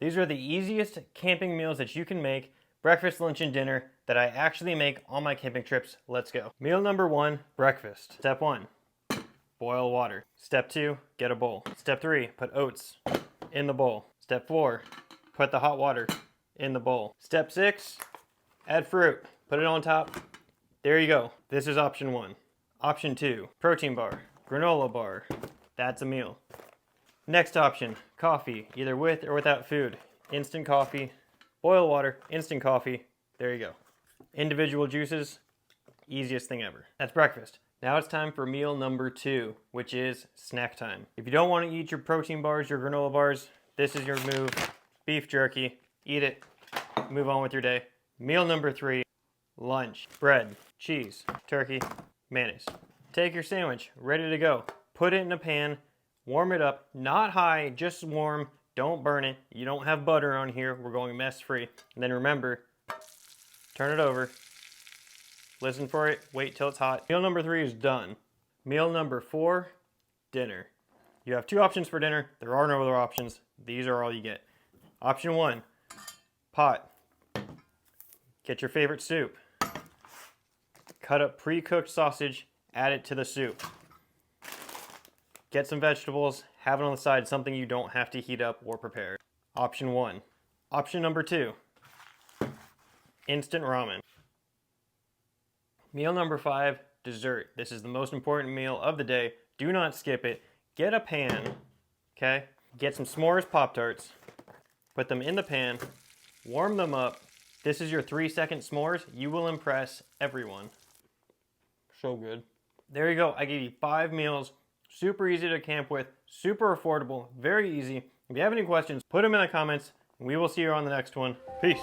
These are the easiest camping meals that you can make, breakfast, lunch, and dinner, that I actually make on my camping trips. Let's go. Meal number 1, breakfast. Step 1, boil water. Step 2, get a bowl. Step 3, put oats in the bowl. Step 4, put the hot water in the bowl. Step 6, add fruit. Put it on top. There you go. This is option 1. Option 2, protein bar, granola bar. That's a meal. Next option, coffee, either with or without food. Instant coffee, boil water, instant coffee. There you go. Individual juices, easiest thing ever. That's breakfast. Now it's time for meal number 2, which is snack time. If you don't want to eat your protein bars, your granola bars, this is your move. Beef jerky, eat it, move on with your day. Meal number 3, lunch. Bread, cheese, turkey, mayonnaise. Take your sandwich, ready to go. Put it in a pan, warm it up, not high, just warm. Don't burn it. You don't have butter on here. We're going mess free. And then remember, turn it over, listen for it, wait till it's hot. Meal number 3 is done. Meal number 4, dinner. You have 2 options for dinner. There are no other options. These are all you get. Option 1, pot. Get your favorite soup. Cut up pre-cooked sausage, add it to the soup. Get some vegetables, have it on the side, something you don't have to heat up or prepare. Option 1. Option number 2, instant ramen. Meal number 5, dessert. This is the most important meal of the day. Do not skip it. Get a pan, okay? Get some s'mores Pop-Tarts. Put them in the pan, warm them up. This is your 3-second s'mores. You will impress everyone. So good. There you go. I gave you 5 meals. Super easy to camp with. Super affordable. Very easy. If you have any questions, put them in the comments. And we will see you on the next one. Peace.